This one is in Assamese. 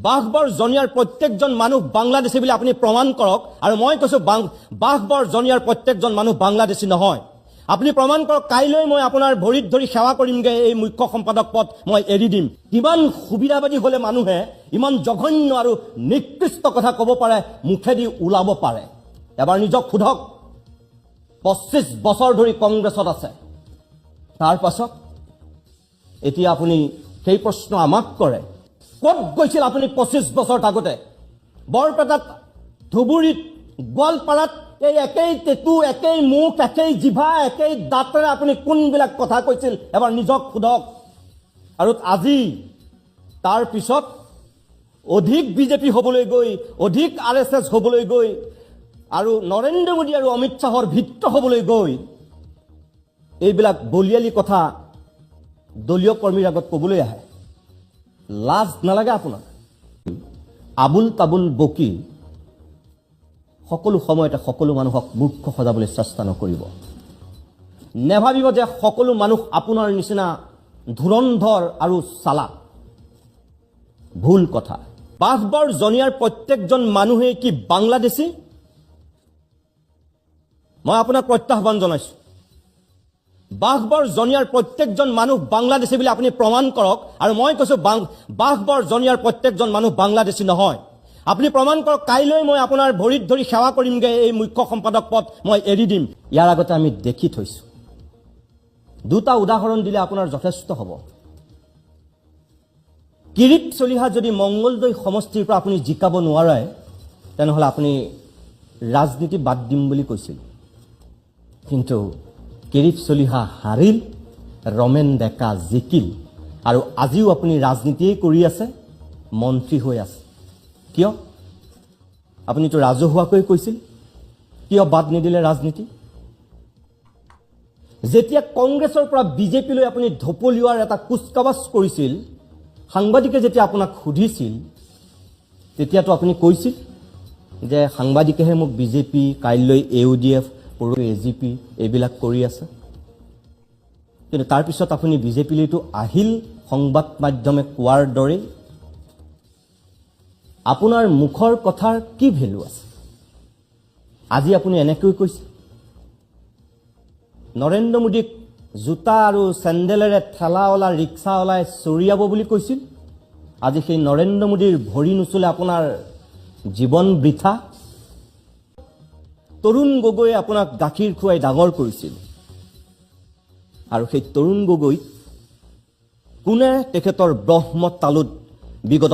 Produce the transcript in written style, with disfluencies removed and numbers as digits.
বাঘবৰ জনিয়াৰ প্ৰত্যেকজন মানুহ বাংলাদেশী বুলি আপুনি প্ৰমাণ কৰক আৰু মই কৈছো বাঘবৰ জনিয়াৰ প্ৰত্যেকজন মানুহ বাংলাদেশী নহয় আপুনি প্ৰমাণ কৰক কাইলৈ মই আপোনাৰ ভৰিত ধৰি সেৱা কৰিমগে এই মুখ্য সম্পাদক পদ মই এৰি দিম কিমান সুবিধাবাদী হলে মানুহে ইমান জঘন্য আৰু নিকৃষ্ট কথা ক'ব পাৰে মুখেদি ওলাব পাৰে এবাৰ নিজক খুধক 25 বছৰ ধৰি কংগ্ৰেছত আছে তাৰ পাছত এতিয়া আপুনি সেই প্ৰশ্ন আমাক কৰে ক'ত গৈছিল আপুনি 25 বছৰ আগতে বৰপেটাত ধুবুৰীত গোৱালপাৰাত এই একেই তেতু একেই মুখ একেই জিভা একেই দাঁতেৰে আপুনি কোনবিলাক কথা কৈছিল এবাৰ নিজক খুধক আৰু আজি তাৰ পিছত অধিক বিজেপি হ'বলৈ গৈ অধিক আৰএছএছ হ'বলৈ গৈ আৰু নৰেন্দ্ৰ মোদী আৰু অমিত শাহৰ ভিত্ৰ হ'বলৈ গৈ এইবিলাক বলিয়ালি কথা দলীয় কৰ্মীৰ আগত ক'বলৈ আহে লাজ নালাগে আপোনাৰ আবুল তাবুল বকি সকলো সময়তে সকলো মানুহক মূৰ্খ সজাবলৈ চেষ্টা নকৰিব নেভাবিব যে সকলো মানুহ আপোনাৰ নিচিনা ধুৰন্ধৰ আৰু চালাক ভুল কথা বাঘবৰ জনিয়াৰ প্ৰত্যেকজন মানুহে কি বাংলাদেশী মই আপোনাক প্ৰত্যাহ্বান জনাইছো বাঘবৰ জনিয়াৰ প্ৰত্যেকজন মানুহ বাংলাদেশী বুলি আপুনি প্ৰমাণ কৰক আৰু মই কৈছো বাঘবৰ জনিয়াৰ প্ৰত্যেকজন মানুহ বাংলাদেশী নহয় আপুনি প্ৰমাণ কৰক কাইলৈ মই আপোনাৰ ভৰিত ধৰি সেৱা কৰিমগে এই মুখ্য সম্পাদক পদ মই এৰি দিম ইয়াৰ আগতে আমি দেখি থৈছো দুটা উদাহৰণ দিলে আপোনাৰ যথেষ্ট হ'ব কিৰিপ চলিহা যদি মংগলদৈ সমষ্টিৰ পৰা আপুনি জিকাব নোৱাৰে তেনেহলে আপুনি ৰাজনীতি বাদ দিম বুলি কৈছিল কিন্তু কিৰিপ চলিহা হাৰিল ৰমেন ডেকা জিকিল আৰু আজিও আপুনি ৰাজনীতিয়ে কৰি আছে মন্ত্ৰী হৈ আছে কিয় আপুনিতো ৰাজহুৱাকৈ কৈছিল কিয় বাদ নিদিলে ৰাজনীতি যেতিয়া কংগ্ৰেছৰ পৰা বিজেপিলৈ আপুনি ধপলিওৱাৰ এটা কুচকাৱাজ কৰিছিল সাংবাদিকে যেতিয়া আপোনাক সুধিছিল তেতিয়াতো আপুনি কৈছিল যে সাংবাদিকেহে মোক বিজেপি কাইলৈ এউডিএফ পৰহি এজিপি এইবিলাক কৰি আছে কিন্তু তাৰ পিছত আপুনি বিজেপিলৈতো আহিল সংবাদ মাধ্যমে কোৱাৰ দৰে আপোনাৰ মুখৰ কথাৰ কি ভেলু আছে আজি আপুনি এনেকৈ কৈছে নৰেন্দ্ৰ মোদীক জোতা আৰু চেণ্ডেলেৰে ঠেলাৱালা ৰিক্সাৱালাই চৰিয়াব বুলি কৈছিল আজি সেই নৰেন্দ্ৰ মোদীৰ ভৰি নুচুলে আপোনাৰ জীৱন বৃথা তৰুণ গগৈয়ে আপোনাক গাখীৰ খুৱাই ডাঙৰ কৰিছিল আৰু সেই তৰুণ গগৈ কোনে তেখেতৰ ব্ৰহ্ম তালুত বিগত